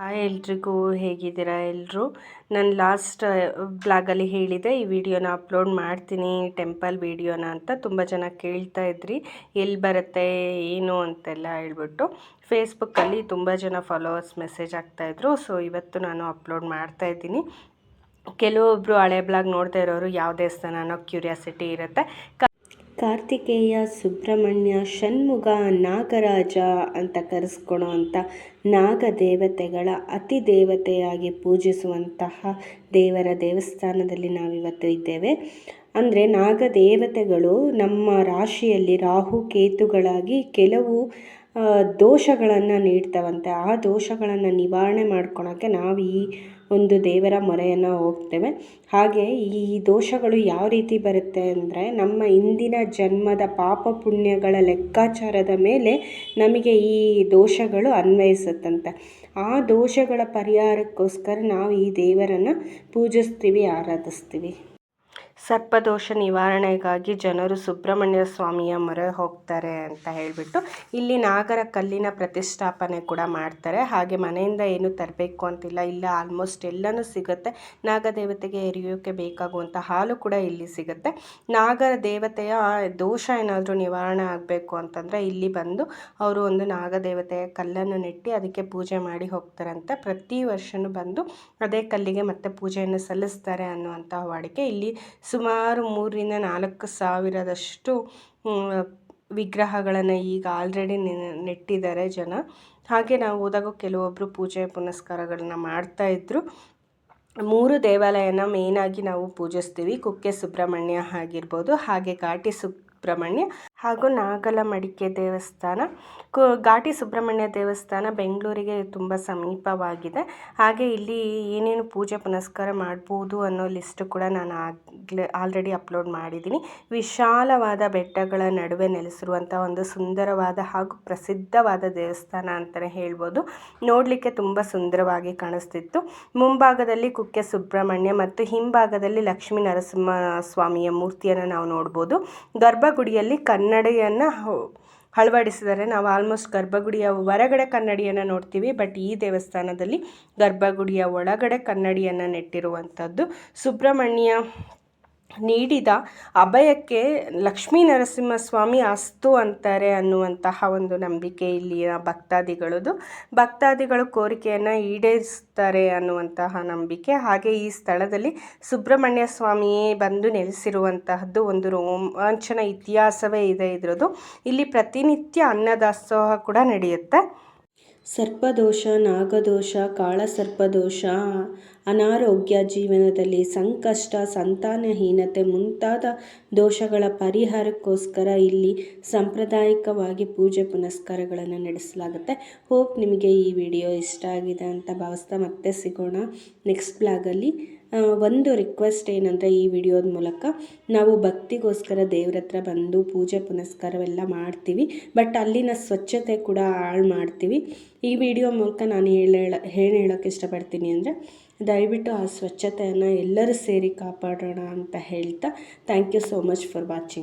Hi ಎಲ್ರಿಗೂ, ಹೇಗಿದ್ದೀರಾ ಎಲ್ಲರೂ? ನಾನು ಲಾಸ್ಟ್ ಬ್ಲಾಗಲ್ಲಿ ಹೇಳಿದೆ ಈ ವಿಡಿಯೋನ ಅಪ್ಲೋಡ್ ಮಾಡ್ತೀನಿ, ಟೆಂಪಲ್ ವಿಡಿಯೋನ ಅಂತ. ತುಂಬ ಜನ ಕೇಳ್ತಾ ಇದ್ರಿ ಎಲ್ಲಿ ಬರುತ್ತೆ ಏನು ಅಂತೆಲ್ಲ ಹೇಳ್ಬಿಟ್ಟು. ಫೇಸ್ಬುಕ್ಕಲ್ಲಿ ತುಂಬ ಜನ ಫಾಲೋವರ್ಸ್ ಮೆಸೇಜ್ ಆಗ್ತಾಯಿದ್ರು. ಸೊ ಇವತ್ತು ನಾನು ಅಪ್ಲೋಡ್ ಮಾಡ್ತಾ ಇದ್ದೀನಿ. ಕೆಲವೊಬ್ಬರು ಹಳೆ ಬ್ಲಾಗ್ ನೋಡ್ತಾ ಇರೋರು ಯಾವ ದೇವಸ್ಥಾನ ಅನ್ನೋ ಕ್ಯೂರಿಯಾಸಿಟಿ ಇರುತ್ತೆ. ಕಾರ್ತಿಕೇಯ, ಸುಬ್ರಹ್ಮಣ್ಯ, ಷಣ್ಮುಗ, ನಾಗರಾಜ ಅಂತ ಕರೆಸ್ಕೊಳೋ ಅಂಥ ನಾಗ ದೇವತೆಗಳ ಅತಿ ದೇವತೆಯಾಗಿ ಪೂಜಿಸುವಂತಹ ದೇವರ ದೇವಸ್ಥಾನದಲ್ಲಿ ನಾವಿವತ್ತು ಇದ್ದೇವೆ. ಅಂದರೆ ನಾಗ ದೇವತೆಗಳು ನಮ್ಮ ರಾಶಿಯಲ್ಲಿ ರಾಹು ಕೇತುಗಳಾಗಿ ಕೆಲವು ದೋಷಗಳನ್ನು ನೀಡ್ತವಂತೆ. ಆ ದೋಷಗಳನ್ನು ನಿವಾರಣೆ ಮಾಡ್ಕೊಳಕ್ಕೆ ನಾವು ಈ ಒಂದು ದೇವರ ಮೊರೆಯನ್ನು ಹೋಗ್ತೇವೆ. ಹಾಗೆ ಈ ದೋಷಗಳು ಯಾವ ರೀತಿ ಬರುತ್ತೆ ಅಂದರೆ, ನಮ್ಮ ಇಂದಿನ ಜನ್ಮದ ಪಾಪ ಪುಣ್ಯಗಳ ಲೆಕ್ಕಾಚಾರದ ಮೇಲೆ ನಮಗೆ ಈ ದೋಷಗಳು ಅನ್ವಯಿಸುತ್ತಂತೆ. ಆ ದೋಷಗಳ ಪರಿಹಾರಕ್ಕೋಸ್ಕರ ನಾವು ಈ ದೇವರನ್ನು ಪೂಜಿಸ್ತೀವಿ, ಆರಾಧಿಸ್ತೀವಿ. ಸರ್ಪದೋಷ ನಿವಾರಣೆಗಾಗಿ ಜನರು ಸುಬ್ರಹ್ಮಣ್ಯ ಸ್ವಾಮಿಯ ಮೊರೆ ಹೋಗ್ತಾರೆ ಅಂತ ಹೇಳಿಬಿಟ್ಟು ಇಲ್ಲಿ ನಾಗರ ಕಲ್ಲಿನ ಪ್ರತಿಷ್ಠಾಪನೆ ಕೂಡ ಮಾಡ್ತಾರೆ. ಹಾಗೆ ಮನೆಯಿಂದ ಏನು ತರಬೇಕು ಅಂತಿಲ್ಲ, ಇಲ್ಲ ಆಲ್ಮೋಸ್ಟ್ ಎಲ್ಲನೂ ಸಿಗುತ್ತೆ. ನಾಗದೇವತೆಗೆ ಎರೆಯೋಕ್ಕೆ ಬೇಕಾಗುವಂಥ ಹಾಲು ಕೂಡ ಇಲ್ಲಿ ಸಿಗುತ್ತೆ. ನಾಗರ ದೇವತೆಯ ದೋಷ ಏನಾದರೂ ನಿವಾರಣೆ ಆಗಬೇಕು ಅಂತಂದರೆ ಇಲ್ಲಿ ಬಂದು ಅವರು ಒಂದು ನಾಗದೇವತೆಯ ಕಲ್ಲನ್ನು ನೆಟ್ಟಿ ಅದಕ್ಕೆ ಪೂಜೆ ಮಾಡಿ ಹೋಗ್ತಾರಂತೆ. ಪ್ರತಿ ವರ್ಷವೂ ಬಂದು ಅದೇ ಕಲ್ಲಿಗೆ ಮತ್ತೆ ಪೂಜೆಯನ್ನು ಸಲ್ಲಿಸ್ತಾರೆ ಅನ್ನುವಂಥ ವಾಡಿಕೆ. ಇಲ್ಲಿ ಸುಮಾರು 3,000-4 ಸಾವಿರದಷ್ಟು ವಿಗ್ರಹಗಳನ್ನು ಈಗ ಆಲ್ರೆಡಿ ನೆಟ್ಟಿದ್ದಾರೆ ಜನ. ಹಾಗೆ ನಾವು ಹೋದಾಗ ಕೆಲವೊಬ್ಬರು ಪೂಜೆ ಪುನಸ್ಕಾರಗಳನ್ನ ಮಾಡ್ತಾಯಿದ್ರು. 3 ದೇವಾಲಯನ ಮೇಯ್ನಾಗಿ ನಾವು ಪೂಜಿಸ್ತೀವಿ. ಕುಕ್ಕೆ ಸುಬ್ರಹ್ಮಣ್ಯ ಆಗಿರ್ಬೋದು, ಹಾಗೆ ಘಾಟಿ ಸುಬ್ರಹ್ಮಣ್ಯ ಹಾಗೂ ನಾಗಲಮಡಿಕೆ ದೇವಸ್ಥಾನ. ಘಾಟಿ ಸುಬ್ರಹ್ಮಣ್ಯ ದೇವಸ್ಥಾನ ಬೆಂಗಳೂರಿಗೆ ತುಂಬ ಸಮೀಪವಾಗಿದೆ. ಹಾಗೆ ಇಲ್ಲಿ ಏನೇನು ಪೂಜೆ ಪುನಸ್ಕಾರ ಮಾಡ್ಬೋದು ಅನ್ನೋ ಲಿಸ್ಟು ಕೂಡ ನಾನು ಆಲ್ರೆಡಿ ಅಪ್ಲೋಡ್ ಮಾಡಿದ್ದೀನಿ. ವಿಶಾಲವಾದ ಬೆಟ್ಟಗಳ ನಡುವೆ ನೆಲೆಸಿರುವಂಥ ಒಂದು ಸುಂದರವಾದ ಹಾಗೂ ಪ್ರಸಿದ್ಧವಾದ ದೇವಸ್ಥಾನ ಅಂತಲೇ ಹೇಳ್ಬೋದು. ನೋಡಲಿಕ್ಕೆ ತುಂಬ ಸುಂದರವಾಗಿ ಕಾಣಿಸ್ತಿತ್ತು. ಮುಂಭಾಗದಲ್ಲಿ ಕುಕ್ಕೆ ಸುಬ್ರಹ್ಮಣ್ಯ ಮತ್ತು ಹಿಂಭಾಗದಲ್ಲಿ ಲಕ್ಷ್ಮೀ ನರಸಿಂಹ ಸ್ವಾಮಿಯ ಮೂರ್ತಿಯನ್ನು ನಾವು ನೋಡ್ಬೋದು. ಗರ್ಭಗುಡಿಯಲ್ಲಿ ಕನ್ನಡಿಯನ್ನು ಅಳವಡಿಸಿದ್ದಾರೆ. ನಾವು ಆಲ್ಮೋಸ್ಟ್ ಗರ್ಭಗುಡಿಯ ಹೊರಗಡೆ ಕನ್ನಡಿಯನ್ನು ನೋಡ್ತೀವಿ, ಬಟ್ ಈ ದೇವಸ್ಥಾನದಲ್ಲಿ ಗರ್ಭಗುಡಿಯ ಒಳಗಡೆ ಕನ್ನಡಿಯನ್ನು ನೆಟ್ಟಿರುವಂಥದ್ದು. ಸುಬ್ರಹ್ಮಣ್ಯ ನೀಡಿದ ಅಭಯಕ್ಕೆ ಲಕ್ಷ್ಮೀ ನರಸಿಂಹಸ್ವಾಮಿ ಅಸ್ತು ಅಂತಾರೆ ಅನ್ನುವಂತಹ ಒಂದು ನಂಬಿಕೆ ಇಲ್ಲಿಯ ಭಕ್ತಾದಿಗಳು ಕೋರಿಕೆಯನ್ನು ಈಡೇರಿಸ್ತಾರೆ ಅನ್ನುವಂತಹ ನಂಬಿಕೆ. ಹಾಗೆ ಈ ಸ್ಥಳದಲ್ಲಿ ಸುಬ್ರಹ್ಮಣ್ಯ ಸ್ವಾಮಿಯೇ ಬಂದು ನೆಲೆಸಿರುವಂತಹದ್ದು ಒಂದು ರೋಮಾಂಚನ ಇತಿಹಾಸವೇ ಇದೆ ಇದರದ್ದು. ಇಲ್ಲಿ ಪ್ರತಿನಿತ್ಯ ಅನ್ನದಾಸೋಹ ಕೂಡ ನಡೆಯುತ್ತೆ. ಸರ್ಪದೋಷ, ನಾಗದೋಷ, ಕಾಳಸರ್ಪದೋಷ, ಅನಾರೋಗ್ಯ, ಜೀವನದಲ್ಲಿ ಸಂಕಷ್ಟ, ಸಂತಾನಹೀನತೆ ಮುಂತಾದ ದೋಷಗಳ ಪರಿಹಾರಕ್ಕೋಸ್ಕರ ಇಲ್ಲಿ ಸಾಂಪ್ರದಾಯಿಕವಾಗಿ ಪೂಜೆ ಪುನಸ್ಕಾರಗಳನ್ನು ನಡೆಸಲಾಗುತ್ತೆ. ಹೋಪ್ ನಿಮಗೆ ಈ ವಿಡಿಯೋ ಇಷ್ಟ ಆಗಿದೆ ಅಂತ ಭಾವಿಸ್ತಾ ಮತ್ತೆ ಸಿಗೋಣ ನೆಕ್ಸ್ಟ್ ಬ್ಲಾಗಲ್ಲಿ. ಒಂದು ರಿಕ್ವೆಸ್ಟ್ ಏನಂದರೆ, ಈ ವಿಡಿಯೋದ ಮೂಲಕ ನಾವು ಭಕ್ತಿಗೋಸ್ಕರ ದೇವ್ರ ಹತ್ರ ಬಂದು ಪೂಜೆ ಪುನಸ್ಕಾರವೆಲ್ಲ ಮಾಡ್ತೀವಿ, ಬಟ್ ಅಲ್ಲಿನ ಸ್ವಚ್ಛತೆ ಕೂಡ ಹಾಳು ಮಾಡ್ತೀವಿ. ಈ ವಿಡಿಯೋ ಮೂಲಕ ನಾನು ಏನು ಹೇಳೋಕ್ಕೆ ಇಷ್ಟಪಡ್ತೀನಿ ಅಂದರೆ, ದಯವಿಟ್ಟು ಆ ಸ್ವಚ್ಛತೆಯನ್ನು ಎಲ್ಲರೂ ಸೇರಿ ಕಾಪಾಡೋಣ ಅಂತ ಹೇಳ್ತಾ, thank you so much for watching.